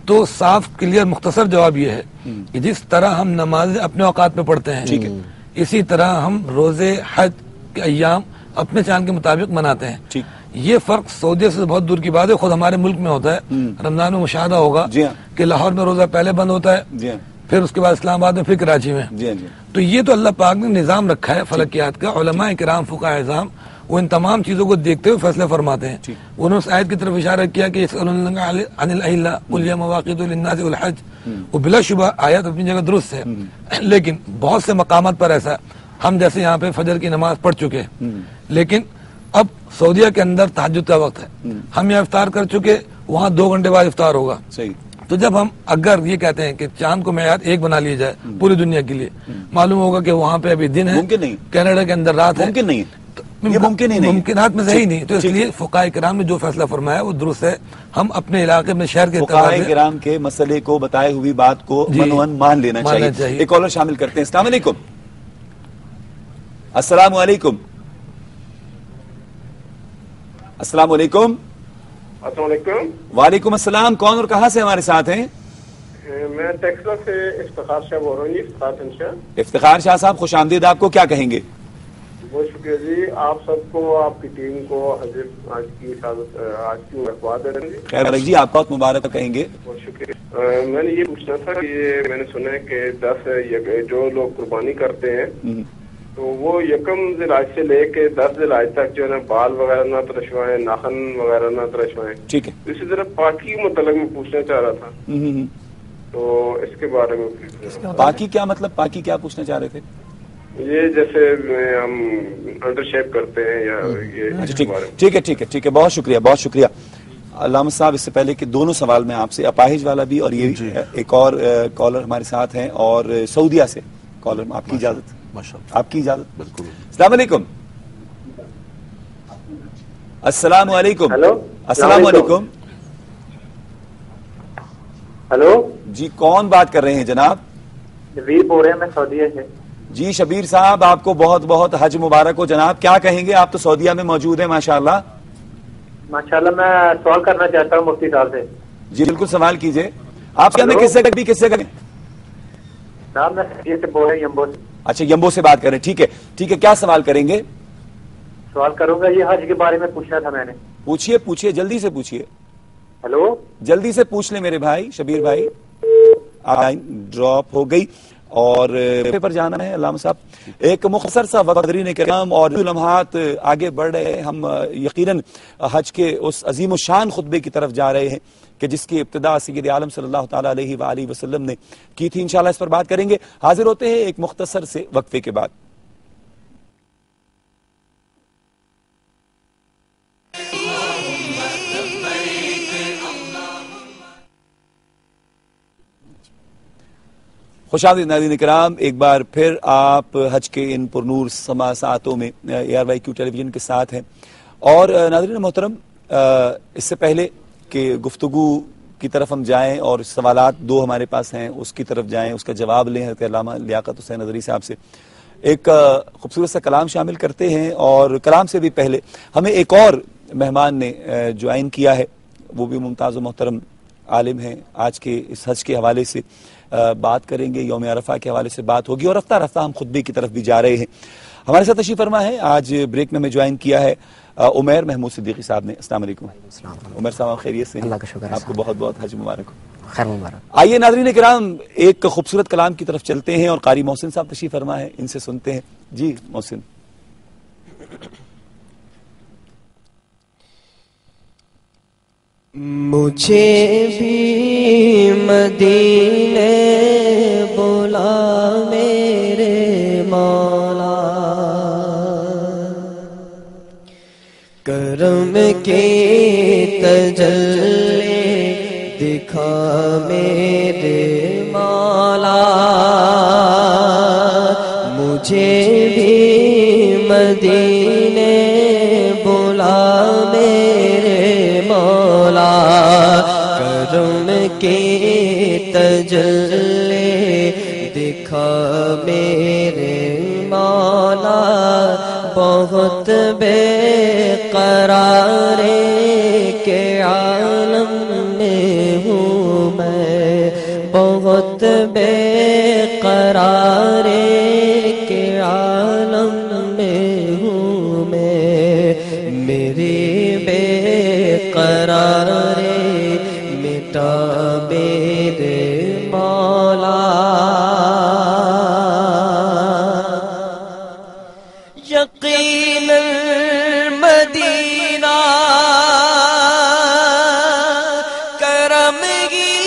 تو صاف کلیئر مختصر جواب یہ ہے کہ جس طرح ہم نماز اپنے اوقات میں پڑھتے ہیں، اسی طرح ہم روزے حج کے ایام اپنے چاند کے مطابق مناتے ہیں. یہ فرق سعودیہ سے بہت دور کی بات ہے، خود ہمارے ملک میں ہوتا ہے. رمضان میں مشاہدہ ہوگا کہ لاہور میں روزہ پہلے بند ہوتا ہے، پھر اس کے بعد اسلام آباد میں، پھر کراچی میں. تو یہ تو اللہ پاک نے نظام رکھا ہے فلکیات کا. علماء کرام، فقہاء اعظام وہ ان تمام چیزوں کو دیکھتے ہوئے فیصلے فرماتے ہیں. انہوں نے اس آیت کی طرف اشارہ کیا کہ عن الاہلہ قل یا مواقیت للناس والحج، وہ بلا شبہ آیت اپنی جگہ درست ہے، لیکن بہت سے مقامات پر ایسا، ہم جیسے یہاں پہ فجر کی نماز پڑھ چکے، لیکن اب سعودیہ کے اندر تہجد کا وقت ہے، ہم یہاں افطار کر چکے، وہاں 2 گھنٹے بعد افطار ہوگا. تو جب ہم اگر یہ کہتے ہیں کہ چاند کو معیار ایک بنا لیا جائے پوری دنیا کے لیے، معلوم ہوگا کہ وہاں پہ ابھی دن ہے، کینیڈا کے اندر رات ہے. ممکن نہیں، یہ ممکن ہی نہیں، ممکنات میں صحیح نہیں. تو اس لیے فقہاء کرام نے جو فیصلہ فرمایا وہ درست ہے. ہم اپنے علاقے میں، شہر کے فقہاء کرام کے مسئلے کو، بتائے ہوئی بات کو منوان مان لینا چاہیے. ایک کالر شامل کرتے ہیں. السلام علیکم. السلام علیکم. السلام علیکم. السلام علیکم. وعلیکم السلام. کون اور کہاں سے ہمارے ساتھ ہیں؟ میں ٹیکسلا سے افتخار شاہ بول رہا ہوں جی. افتخار شاہ صاحب خوش آمدید. آپ کو کیا کہیں گے؟ بہت شکریہ جی، آپ سب کو، آپ کی ٹیم کو آج کی مبارکباد دے رہے ہیں. خیر جی، آپ بہت مبارک کہیں گے. بہت شکریہ. میں نے یہ پوچھنا تھا کہ میں نے سنا ہے کہ 10 جو لوگ قربانی کرتے ہیں تو وہ 1 ذی الحج سے لے کے 10 ذی الحج تک جو ہے نا بال وغیرہ نہ ترشوائیں، ناخن وغیرہ نہ ترشوائیں. ٹھیک ہے. اسی طرح پاکی کے متعلق میں پوچھنا چاہ رہا تھا، تو اس کے بارے میں. پاکی کیا مطلب؟ پاکی کیا پوچھنا چاہ رہے تھے؟ یہ جیسے ہم انڈر شیپ کرتے ہیں یا ٹھیک ہے. بہت شکریہ، بہت شکریہ. علامہ صاحب، اس سے پہلے کہ دونوں سوال میں آپ سے، اپاہج والا بھی اور یہ ایک اور کالر ہمارے ساتھ ہیں اور سعودیہ سے کالر، آپ کی اجازت؟ آپ کی اجازت؟ بالکل. السلام علیکم. السلام علیکم. السلام علیکم. ہلو جی، کون بات کر رہے ہیں جناب؟ شبیر بول رہے ہیں، میں سعودیہ سے. جی شبیر صاحب، آپ کو بہت بہت حج مبارک ہو جناب. کیا کہیں گے؟ آپ تو سعودیہ میں موجود ہیں ماشاءاللہ. ماشاءاللہ. میں سوال کرنا چاہتا ہوں مفتی صاحب سے. جی بالکل، سوال کیجئے. آپ کے ہمیں کس سے کریں؟ صاحب میں یہ سے بول رہا ہوں یمبو سے. اچھا یمبو سے بات کریں. ٹھیک ہے, کیا سوال کریں گے؟ سوال کروں گا, یہ حج کے بارے میں پوچھنا تھا میں نے. پوچھیے جلدی سے پوچھیے. ہلو, جلدی سے پوچھ لیں میرے بھائی شبیر بھائی. ڈراپ ہو گئی اور پر جانا ہے. علامہ صاحب ایک مختصر سا وقت حاضرین کرام اور لمحات آگے بڑھ رہے ہیں. ہم یقیناً حج کے اس عظیم الشان خطبے کی طرف جا رہے ہیں کہ جس کی ابتدا سید عالم صلی اللہ تعالیٰ علیہ وآلہ وسلم نے کی تھی. انشاءاللہ اس پر بات کریں گے. حاضر ہوتے ہیں ایک مختصر سے وقفے کے بعد. خوش آمدید ناظرین کرام, ایک بار پھر آپ حج کے ان پرنور سما ساعتوں میں ARYQ ٹیلی ویژن کے ساتھ ہیں. اور ناظرین محترم, اس سے پہلے کہ گفتگو کی طرف ہم جائیں اور سوالات دو ہمارے پاس ہیں اس کی طرف جائیں, اس کا جواب لیں حضرت علامہ لیاقت حسین نظری صاحب سے, ایک خوبصورت سا کلام شامل کرتے ہیں. اور کلام سے بھی پہلے ہمیں ایک اور مہمان نے جوائن کیا ہے, وہ بھی ممتاز و محترم عالم ہیں. آج کے اس حج کے حوالے سے بات کریں گے, یوم عرفہ کے حوالے سے بات ہوگی, اور رفتہ رفتہ ہم خطبے کی طرف بھی جا رہے ہیں. ہمارے ساتھ تشریف فرما ہے آج بریک میں ہمیں جوائن کیا ہے عمیر محمود صدیقی صاحب نے. السلام علیکم. عمیر صاحب خیریت سے؟ اللہ کا شکر ہے, آپ کو بہت بہت حج مبارک ہو. خیر مبارک. آئیے ناظرین کرام ایک خوبصورت کلام کی طرف چلتے ہیں اور قاری محسن صاحب تشریف فرما ہے, ان سے سنتے ہیں. جی محسن. مجھے بھی مدینے بلا میرے مولا, کرم کے تجلی دکھا میرے مولا. مجھے بھی مدینے بلا میرے مولا, کرم کے تجلی دکھا میرے مولا. بہت بے قرار کے عالم میں ہوں میں, بہت بے قرار کے عالم میں ہوں میں. میری بے قراری مٹا میرے مولا. یقیناً مدینہ کرم گی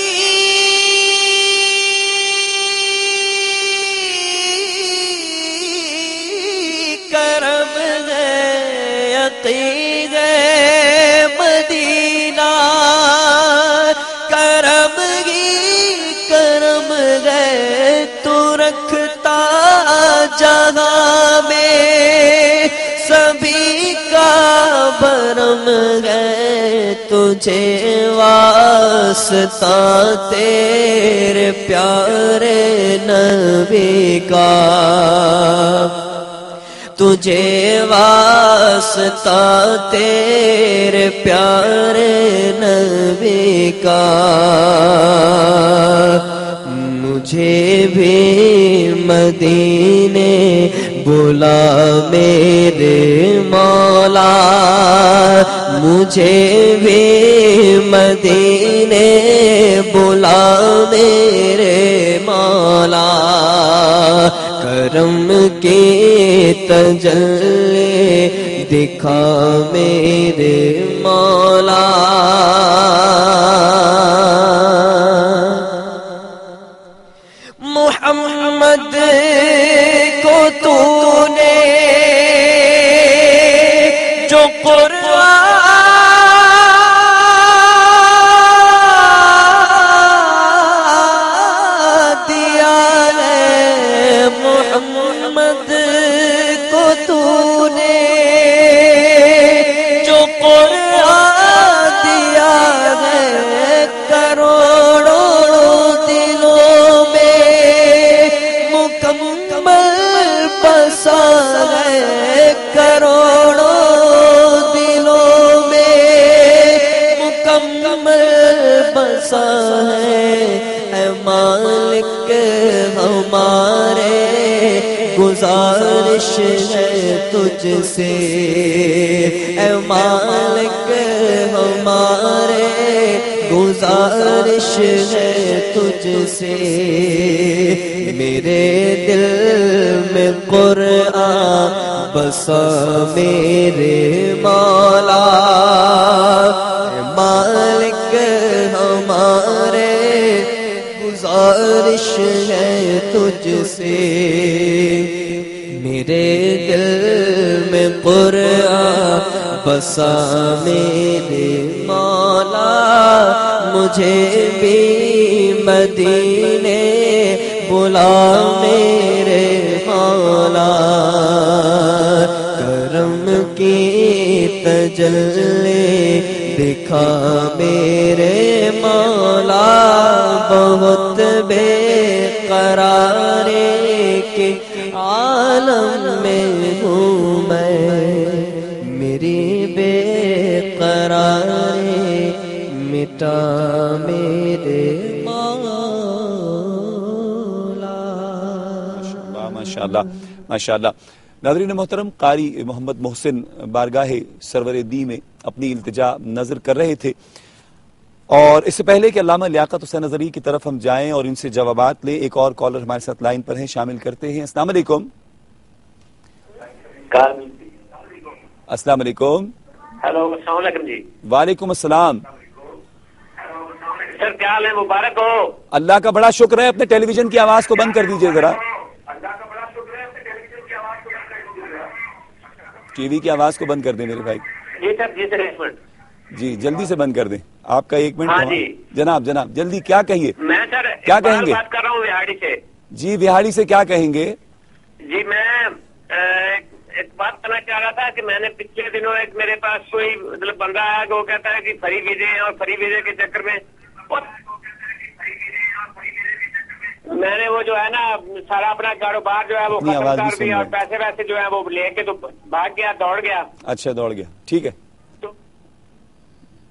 کرم ہے, یقین ہے مدینہ کرم گی کرم ہے. تو رکھتا جہاں میں سبھی کا برم ہے, تجھے واسطہ تیرے پیارے نبی کا, تجھے واسطہ تیرے پیارے نبی کا. مجھے بھی مدینے بلا میرے مولا, مجھے بھی مدینے بلا میرے مولا. کرم کی تجلی دکھا میرے مولا. محمد کو تو نے جو قرآن دیا ہے, محمد کو تو نے جو قرآن گزارش ہے تجھ سے، اے مالک ہمارے گزارش ہے تجھ سے، میرے دل میں قرآن بسا میرے مولا، مالک ہمارے گزارش ہے تجھ سے، میرے دل میں قرآن بسا میرے مولا، مجھے بھی مدینے بلا میرے مولا، کرم کی تجلی دکھا میرے مولا، بہت بے قراری کے عالم میں ہوں میں، میری بے قراری مٹا میرے ماشاءاللہ ماشاءاللہ۔ ناظرین محترم، قاری محمد محسن بارگاہ سرور دی میں اپنی التجا نظر کر رہے تھے، اور اس سے پہلے کہ علامہ لیاقت حسین اظہری کی طرف ہم جائیں اور ان سے جوابات لیں، ایک اور کالر ہمارے ساتھ لائن پر ہیں، شامل کرتے ہیں۔ السلام علیکم۔ السلام علیکم۔ ہیلو، السلام علیکم جی۔ وعلیکم السلام۔ سر کیا حال ہے؟ مبارک ہو۔ اللہ کا بڑا شکر ہے۔ اپنے ٹیلی ویژن کی آواز کو بند کر دیجئے ذرا، ٹی وی کی آواز کو بند کر دیں میرے بھائی۔ جی سر، جی سر، ایک منٹ جی جلدی سے بند کر دیں، آپ کا ایک منٹ۔ ہاں جی جناب جلدی کیا کہیے؟ میں سر کیا کہیں گے؟ بات کر رہا ہوں وہاڑی سے۔ جی وہاڑی سے کیا کہیں گے؟ جی میں ایک بات کرنا چاہ رہا تھا کہ میں نے پچھلے دنوں ایک میرے پاس کوئی مطلب بندہ آیا کہ وہ کہتا ہے کہ فری ویزے ہیں، اور فری ویزے کے چکر میں میں نے وہ جو ہے نا سارا اپنا کاروبار جو ہے وہ ختم کر دیا، اور پیسے ویسے جو ہے وہ لے کے تو بھاگ گیا، دوڑ گیا۔ اچھا دوڑ گیا، ٹھیک ہے۔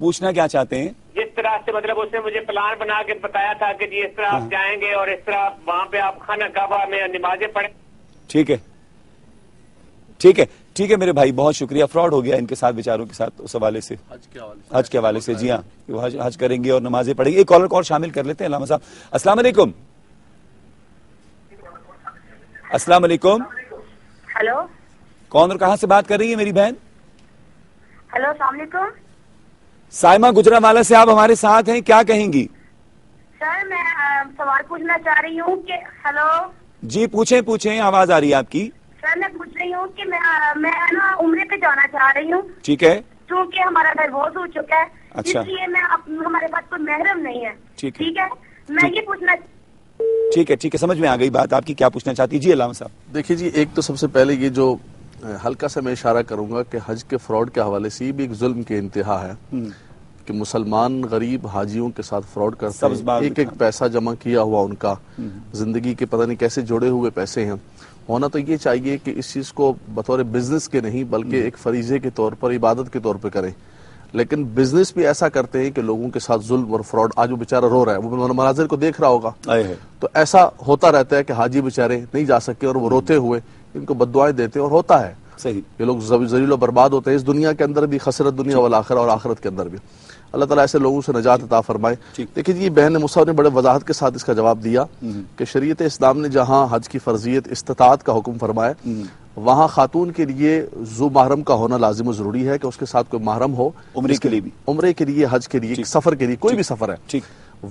پوچھنا کیا چاہتے ہیں؟ جس طرح سے مطلب اس نے مجھے پلان بنا کے بتایا تھا کہ جی اس طرح آپ جائیں گے اور اس طرح وہاں پہ آپ خانہ کعبہ میں نمازیں پڑھیں۔ ٹھیک ہے ٹھیک ہے ٹھیک ہے میرے بھائی، بہت شکریہ۔ فراڈ ہو گیا ان کے ساتھ بیچاروں کے ساتھ اس حوالے سے، حج کے حوالے سے۔ جی ہاں، وہ حج کریں گے اور نمازیں پڑھیں گے۔ ایک کالر کال شامل کر لیتے ہیں علامہ صاحب۔ السلام علیکم۔ السلام علیکم۔ ہلو، کون اور کہاں سے بات کر رہی ہے میری بہن؟ ہلو، السلام علیکم۔ سائمہ گجرانوالہ سے آپ ہمارے ساتھ ہیں، کیا کہیں گی؟ سر میں سوال پوچھنا چاہ رہی ہوں کہ ہلو جی پوچھیں، آواز آ رہی ہے آپ کی۔ سر میں پوچھ رہی ہوں کہ میں نا عمرے پہ جانا چاہ رہی ہوں۔ ٹھیک ہے۔ کیونکہ ہمارا ڈائیورس ہو چکا ہے، اچھا، اس لیے میں ہمارے پاس کوئی محرم نہیں ہے۔ ٹھیک ہے، میں یہ پوچھنا۔ ٹھیک ہے، سمجھ میں آ گئی بات آپ کی، کیا پوچھنا چاہتی؟ جی علامہ صاحب۔ دیکھیے جی، ایک تو سب سے پہلے یہ جو ہلکا سا میں اشارہ کروں گا کہ حج کے فراڈ کے حوالے سے یہ بھی ایک ظلم کی انتہا ہے کہ مسلمان غریب حاجیوں کے ساتھ فراڈ کرتے ہیں۔ ایک پیسہ جمع کیا ہوا ان کا، زندگی کے پتہ نہیں کیسے جوڑے ہوئے پیسے ہیں۔ ہونا تو یہ چاہیے کہ اس چیز کو بطور بزنس کے نہیں بلکہ ایک فریضے کے طور پر، عبادت کے طور پر کریں، لیکن بزنس بھی ایسا کرتے ہیں کہ لوگوں کے ساتھ ظلم اور فراڈ۔ آج وہ بیچارہ رو رہا ہے، وہ مناظر کو دیکھ رہا ہوگا، تو ایسا ہوتا رہتا ہے کہ حاجی بیچارے نہیں جا سکے اور وہ روتے ہوئے ان کو بددعائیں دیتے ہیں، اور ہوتا ہے صحیح، یہ لوگ ذلیل و برباد ہوتے ہیں اس دنیا کے اندر بھی، خسرت دنیا والآخرہ، اور آخرت کے اندر بھی۔ اللہ تعالیٰ ایسے لوگوں سے نجات عطا فرمائے۔ دیکھیے جی، بہن مصعب نے بڑے وضاحت کے ساتھ اس کا جواب دیا کہ شریعت اسلام نے جہاں حج کی فرضیت استطاعت کا حکم فرمایا، وہاں خاتون کے لیے ذو محرم کا ہونا لازم و ضروری ہے کہ اس کے ساتھ کوئی محرم ہو، عمرے کے لیے بھی، عمرے کے لیے، حج کے لیے، سفر کے لیے، کوئی بھی سفر ہے،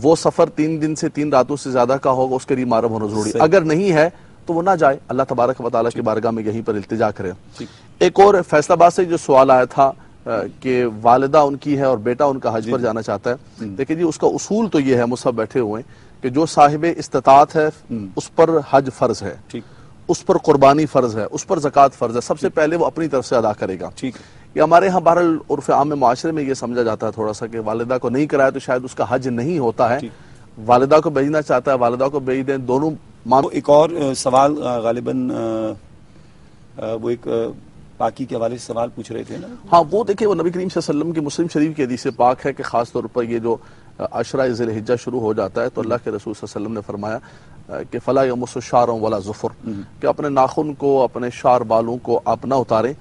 وہ سفر 3 دن سے 3 راتوں سے زیادہ کا ہوگا، اس کے لیے محرم ہونا ضروری ہے۔ اگر نہیں ہے تو وہ نہ جائے، اللہ تبارک و تعالیٰ کی بارگاہ میں یہیں پر التجا کرے۔ ایک اور فیصل آباد سے جو سوال آیا تھا کہ والدہ ان کی ہے اور بیٹا ان کا حج پر جانا چاہتا ہے، دیکھیں جی اس کا اصول تو یہ ہے، مصحف بیٹھے ہوئے ہیں، کہ جو صاحب استطاعت ہے اس پر حج فرض ہے، اس پر قربانی فرض ہے، اس پر زکوٰۃ فرض ہے، سب سے پہلے وہ اپنی طرف سے ادا کرے گا۔ یہ ہمارے ہاں بہرحال عرف عام معاشرے میں یہ سمجھا جاتا ہے تھوڑا سا کہ والدہ کو نہیں کرایا تو شاید اس کا حج نہیں ہوتا ہے، والدہ کو بھیجنا چاہتا ہے، والدہ کو بھیج دیں، دونوں۔ ایک اور سوال غالباً وہ ایک پاکی کے حوالے سے سوال پوچھ رہے تھے نا؟ ہاں، وہ دیکھیں وہ نبی کریم صلی اللہ علیہ وسلم کی مسلم شریف کی حدیث پاک ہے کہ خاص طور پر یہ جو عشرہ ذی الحجہ شروع ہو جاتا ہے تو اللہ کے رسول صلی اللہ علیہ وسلم نے فرمایا کہ فلا یمس شعرا ولا ظفر، کہ اپنے ناخن کو، اپنے شعر بالوں کو آپ نہ اتاریں.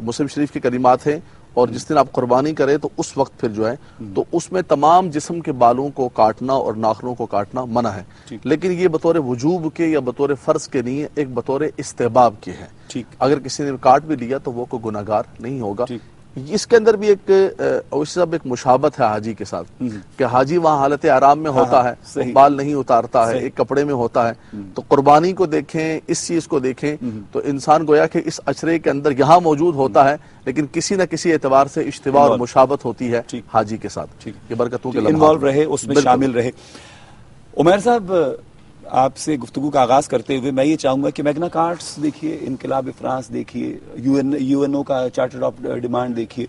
مسلم شریف کی کلمات ہیں. اور جس دن آپ قربانی کریں تو اس وقت پھر جو ہے تو اس میں تمام جسم کے بالوں کو کاٹنا اور ناخنوں کو کاٹنا منع ہے. لیکن یہ بطور وجوب کے یا بطور فرض کے نہیں ہے، ایک بطور استحباب کے ہے. اگر کسی نے کاٹ بھی لیا تو وہ کوئی گناہگار نہیں ہوگا. اس کے اندر بھی ایک مشابہت ہے حاجی کے ساتھ کہ حاجی وہاں حالت آرام میں ہوتا ہے، بال نہیں اتارتا ہے، ایک کپڑے میں ہوتا ہے. تو قربانی کو دیکھیں، اس چیز کو دیکھیں تو انسان گویا کہ اس عشرے کے اندر یہاں موجود ہوتا ہے لیکن کسی نہ کسی اعتبار سے اشتباہ اور مشابہت ہوتی ہے حاجی کے ساتھ. یہ برکتوں کے انوالو رہے، اس میں شامل رہے. عمیر صاحب، آپ سے گفتگو کا آغاز کرتے ہوئے میں یہ چاہوں گا کہ میگنا کارٹس دیکھیے، انقلاب فرانس دیکھیے، یو این او کا چارٹر آف ڈیمانڈ دیکھیے،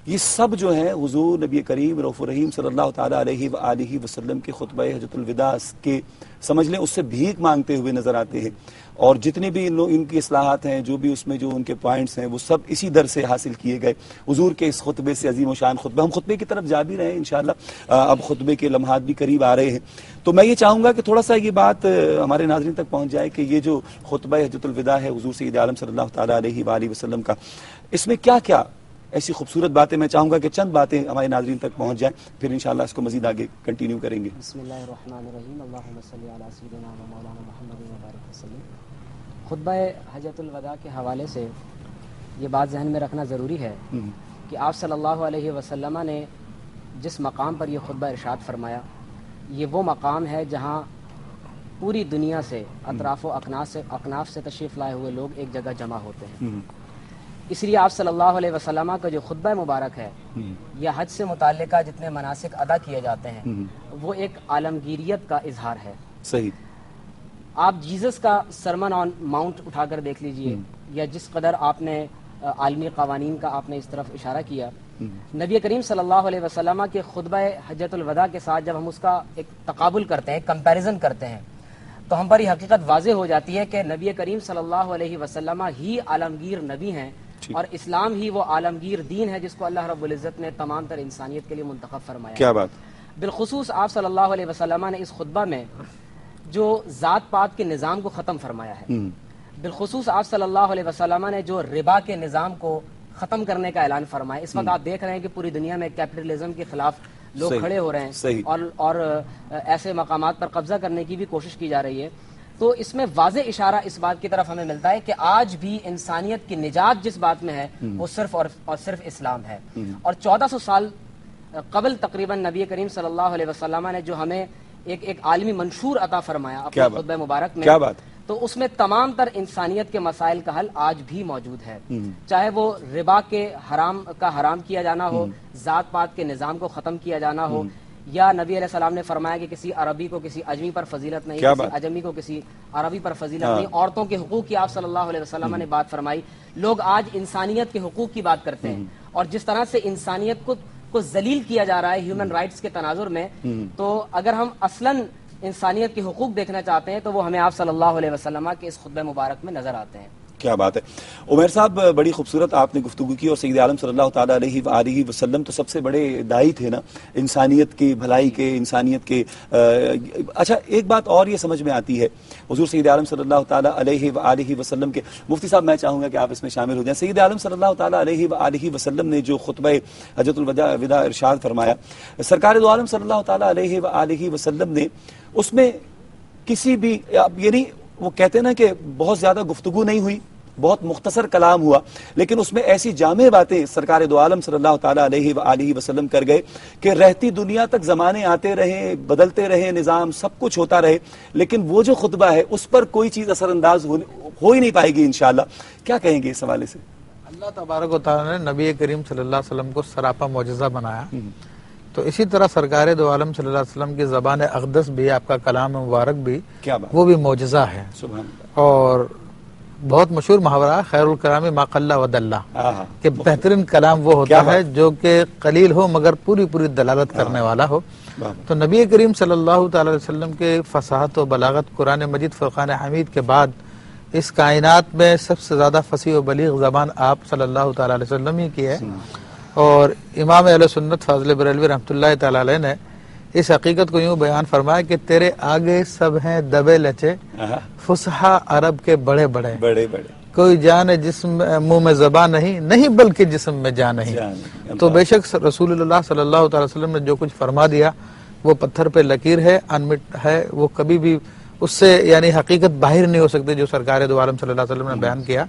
یہ سب جو ہیں حضور نبی کریم رؤوف الرحیم صلی اللہ تعالیٰ علیہ وآلہ وسلم کے خطبہ حجۃ الوداع کے سمجھ لیں اس سے بھیک مانگتے ہوئے نظر آتے ہیں. اور جتنے بھی ان کی اصلاحات ہیں، جو بھی اس میں جو ان کے پوائنٹس ہیں، وہ سب اسی در سے حاصل کیے گئے حضور کے اس خطبے سے. عظیم و شان خطبہ، ہم خطبے کی طرف جا بھی رہے ہیں انشاءاللہ، اب خطبے کے لمحات بھی قریب آ رہے ہیں. تو میں یہ چاہوں گا کہ تھوڑا سا یہ بات ہمارے ناظرین تک پہنچ جائے کہ یہ جو خطبہ حجۃ الوداع ہے حضور سید عالم صلی اللہ تعالیٰ علیہ وآلہ وسلم کا، اس میں کیا کیا ایسی خوبصورت باتیں، میں چاہوں گا کہ چند باتیں ہمارے ناظرین تک پہنچ جائیں، پھر انشاءاللہ اس کو مزید آگے کنٹینیو کریں گے. بسم اللہ الرحمن الرحیم. اللہم صلی علی سیدنا و مولانا محمد وبارک وسلم. خطبہ حجۃ الوداع کے حوالے سے یہ بات ذہن میں رکھنا ضروری ہے کہ آپ صلی اللہ علیہ وسلم نے جس مقام پر یہ خطبہ ارشاد فرمایا، یہ وہ مقام ہے جہاں پوری دنیا سے، اطراف و اکناف سے تشریف لائے ہوئے لوگ ایک جگہ جمع ہوتے ہیں. اس لیے آپ صلی اللہ علیہ وسلم کا جو خطبہ مبارک ہے یا حج سے متعلقہ جتنے مناسک ادا کیے جاتے ہیں وہ ایک عالمگیریت کا اظہار ہے. صحیح. آپ جیزس کا سرمن آن ماؤنٹ اٹھا کر دیکھ لیجئے، یا جس قدر آپ نے عالمی قوانین کا آپ نے اس طرف اشارہ کیا، نبی کریم صلی اللہ علیہ وسلم کے خطبہ حجۃ الوداع کے ساتھ جب ہم اس کا ایک تقابل کرتے ہیں، کمپیریزن کرتے ہیں، تو ہم پر یہ حقیقت واضح ہو جاتی ہے کہ نبی کریم صلی اللہ علیہ وسلم ہی عالمگیر نبی ہیں اور اسلام ہی وہ عالمگیر دین ہے جس کو اللہ رب العزت نے تمام تر انسانیت کے لیے منتخب فرمایا. کیا بات. بالخصوص آپ صلی اللہ علیہ وسلم نے اس خطبہ میں جو ذات پات کے نظام کو ختم فرمایا ہے، بالخصوص آپ صلی اللہ علیہ وسلم نے جو ربا کے نظام کو ختم کرنے کا اعلان فرمایا. اس وقت آپ دیکھ رہے ہیں کہ پوری دنیا میں کیپٹلزم کے خلاف لوگ کھڑے ہو رہے ہیں اور ایسے مقامات پر قبضہ کرنے کی بھی کوشش کی جا رہی ہے. تو اس میں واضح اشارہ اس بات کی طرف ہمیں ملتا ہے کہ آج بھی انسانیت کی نجات جس بات میں ہے وہ صرف اور صرف اسلام ہے. اور 1400 سال قبل تقریباً نبی کریم صلی اللہ علیہ وسلم نے جو ہمیں ایک عالمی منشور عطا فرمایا اپنے خطبہ مبارک میں، تو اس میں تمام تر انسانیت کے مسائل کا حل آج بھی موجود ہے. چاہے وہ ربا کے حرام کیا جانا ہو، ذات پات کے نظام کو ختم کیا جانا ہو، یا نبی علیہ السلام نے فرمایا کہ کسی عربی کو کسی اجمی پر فضیلت نہیں، کسی اجمی کو کسی عربی پر فضیلت نہیں. عورتوں کے حقوق کی آپ صلی اللہ علیہ وسلم نے بات فرمائی. لوگ آج انسانیت کے حقوق کی بات کرتے ہیں اور جس طرح سے انسانیت کو ذلیل کیا جا رہا ہے ہیومن رائٹس کے تناظر میں، تو اگر ہم اصلاً انسانیت کے حقوق دیکھنا چاہتے ہیں تو وہ ہمیں آپ صلی اللہ علیہ وسلم کے اس خطبہ مبارک میں نظر آتے ہیں. کیا بات ہے. عمیر صاحب، بڑی خوبصورت آپ نے گفتگو کی، اور سید عالم صلی اللہ تعالیٰ علیہ وآلہ وسلم تو سب سے بڑے داعی تھے نا انسانیت کی بھلائی کے، انسانیت کے. اچھا، ایک بات اور یہ سمجھ میں آتی ہے حضور سید عالم صلی اللہ تعالیٰ علیہ وآلہ وسلم کے، مفتی صاحب میں چاہوں گا کہ آپ اس میں شامل ہو جائیں. سید عالم صلی اللہ تعالیٰ علیہ وآلہ وسلم نے جو خطبہ حجۃ الوداع ارشاد فرمایا، سرکار دو عالم صلی اللہ تعالیٰ علیہ وآلہ وسلم نے اس میں کسی بھی، یعنی وہ کہتے ہیں نا کہ بہت زیادہ گفتگو نہیں ہوئی، بہت مختصر کلام ہوا، لیکن اس میں ایسی جامع باتیں سرکار دو عالم صلی اللہ تعالیٰ علیہ وآلہ وسلم کر گئے کہ رہتی دنیا تک زمانے آتے رہے، بدلتے رہے نظام، سب کچھ ہوتا رہے، لیکن وہ جو خطبہ ہے اس پر کوئی چیز اثر انداز ہو ہی نہیں پائے گی انشاءاللہ. کیا کہیں گے اس حوالے سے؟ اللہ تبارک و تعالیٰ نے نبی کریم صلی اللہ علیہ وسلم کو سراپا معجزہ بنایا، تو اسی طرح سرکار دو عالم صلی اللہ علیہ وسلم کی زبان اقدس بھی، آپ کا کلام مبارک بھی، وہ بھی معجزہ ہے. سبحان اللہ. اور بہت مشہور محاورہ خیر الکلام ما قل و دل، کہ بہترین کلام وہ ہوتا ہے جو کہ قلیل ہو مگر پوری دلالت کرنے والا ہو. تو نبی کریم صلی اللہ تعالی علیہ وسلم کے فصاحت و بلاغت قرآن مجید فرقان حمید کے بعد اس کائنات میں سب سے زیادہ فصیح و بلیغ زبان آپ صلی اللہ تعالی علیہ وسلم ہی کی ہے. اور امام اہل سنت فاضل بریلوی رحمۃ اللہ تعالی علیہ نے اس حقیقت کو یوں بیان فرمایا کہ تیرے آگے سب ہیں دبے لچے فصحا عرب کے بڑے بڑے کوئی جان ہے جسم منہ میں زبان نہیں بلکہ جسم میں جان نہیں. تو بے شک رسول اللہ صلی اللہ تعالی وسلم نے جو کچھ فرما دیا وہ پتھر پہ لکیر ہے، انمٹ ہے، وہ کبھی بھی اس سے یعنی حقیقت باہر نہیں ہو سکتی جو سرکار دو عالم صلی اللہ علیہ وسلم نے بیان کیا.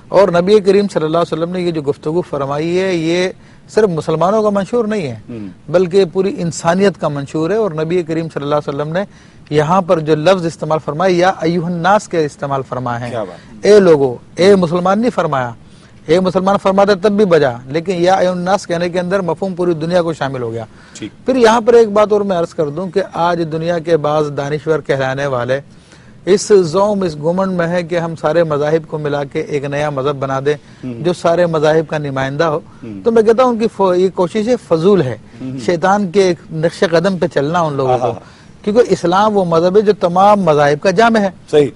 اور نبی کریم صلی اللہ علیہ وسلم نے یہ جو گفتگو فرمائی ہے یہ صرف مسلمانوں کا منشور نہیں ہے بلکہ پوری انسانیت کا منشور ہے. اور نبی کریم صلی اللہ علیہ وسلم نے یہاں پر جو لفظ استعمال فرمائے یا ایھا الناس کے استعمال فرمائے ہیں، اے لوگو، اے مسلمان نہیں فرمایا، اے مسلمان فرماتا تب بھی بجا، لیکن یا ایھا الناس کہنے کے اندر مفہوم پوری دنیا کو شامل ہو گیا. پھر یہاں پر ایک بات اور میں عرض کر دوں کہ آج دنیا کے بعض دانشور کہلانے والے اس زوم اس گمنڈ میں ہے کہ ہم سارے مذاہب کو ملا کے ایک نیا مذہب بنا دیں جو سارے مذاہب کا نمائندہ ہو. تو میں کہتا ہوں ان کی یہ کوشش فضول ہے، شیطان کے نقش قدم پہ چلنا ان لوگوں کو، کیونکہ اسلام وہ مذہب ہے جو تمام مذاہب کا جامع ہے.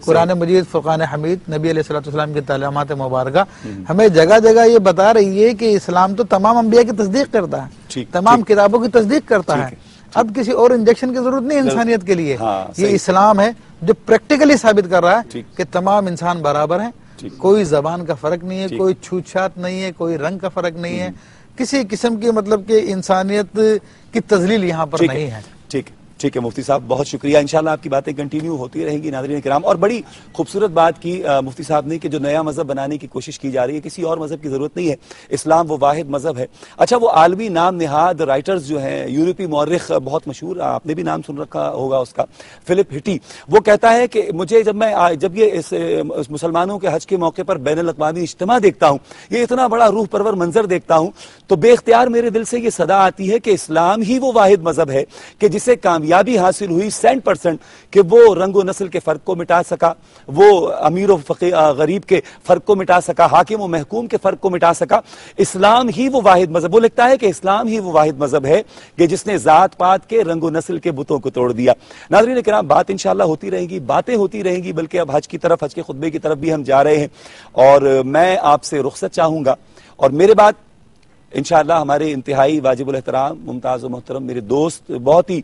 قرآن مجید، فرقان حمید، نبی علیہ الصلوۃ والسلام کی تعلیمات مبارکہ ہمیں جگہ جگہ یہ بتا رہی ہے کہ اسلام تو تمام انبیاء کی تصدیق کرتا ہے، تمام کتابوں کی تصدیق کرتا ہے. اب کسی اور انجیکشن کی ضرورت نہیں انسانیت کے لیے. یہ اسلام ہے جو پریکٹیکلی ثابت کر رہا ہے کہ تمام انسان برابر ہیں، کوئی زبان کا فرق نہیں ہے، کوئی چھوت چھات نہیں ہے، کوئی رنگ کا فرق نہیں ہے، کسی قسم کی مطلب کہ انسانیت کی تذلیل یہاں پر نہیں ہے. ٹھیک ہے مفتی صاحب، بہت شکریہ. انشاءاللہ آپ کی باتیں کنٹینیو ہوتی رہیں گی. ناظرین کرام، اور بڑی خوبصورت بات کی مفتی صاحب نے کہ جو نیا مذہب بنانے کی کوشش کی جا رہی ہے، کسی اور مذہب کی ضرورت نہیں ہے، اسلام وہ واحد مذہب ہے. اچھا، وہ عالمی نام نہاد رائٹرز جو ہیں، یورپی مورخ بہت مشہور، آپ نے بھی نام سن رکھا ہوگا اس کا، فلپ ہٹی، وہ کہتا ہے کہ مجھے جب یہ اس مسلمانوں کے حج کے موقع پر بین الاقوامی اجتماع دیکھتا ہوں، یہ اتنا بڑا روح پرور منظر دیکھتا ہوں، تو بے اختیار میرے دل سے یہ صدا آتی ہے کہ اسلام ہی وہ واحد مذہب ہے کہ جسے کامیابی حاصل ہوئی 100% کہ وہ رنگ و نسل کے فرق کو مٹا سکا، وہ امیر و غریب کے فرق کو مٹا سکا، حاکم و محکوم کے فرق کو مٹا سکا. اسلام ہی وہ واحد مذہب، وہ لکھتا ہے کہ اسلام ہی وہ واحد مذہب ہے کہ جس نے ذات پات کے رنگ و نسل کے بتوں کو توڑ دیا. ناظرین کرام، بات انشاءاللہ ہوتی رہیں گی، باتیں ہوتی رہیں گی، بلکہ اب حج کی طرف، حج کے خطبے کی طرف بھی ہم جا رہے ہیں، اور میں آپ سے رخصت چاہوں گا. اور میرے بعد انشاءاللہ ہمارے انتہائی واجب الاحترام، ممتاز و محترم میرے دوست، بہت ہی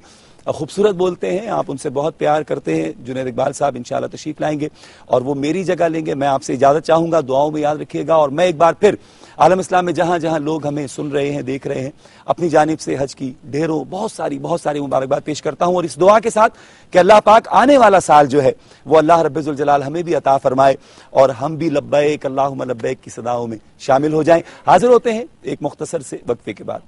خوبصورت بولتے ہیں، آپ ان سے بہت پیار کرتے ہیں، جنید اقبال صاحب انشاءاللہ تشریف لائیں گے اور وہ میری جگہ لیں گے. میں آپ سے اجازت چاہوں گا، دعاؤں میں یاد رکھیے گا. اور میں ایک بار پھر عالم اسلام میں جہاں جہاں لوگ ہمیں سن رہے ہیں، دیکھ رہے ہیں، اپنی جانب سے حج کی ڈھیروں بہت ساری مبارکباد پیش کرتا ہوں، اور اس دعا کے ساتھ کہ اللہ پاک آنے والا سال جو ہے وہ اللہ رب ذوالجلال ہمیں بھی عطا فرمائے اور ہم بھی لبیک اللہم لبیک کی صداؤں میں شامل ہو جائیں. حاضر ہوتے ہیں ایک مختصر سے وقفے کے بعد.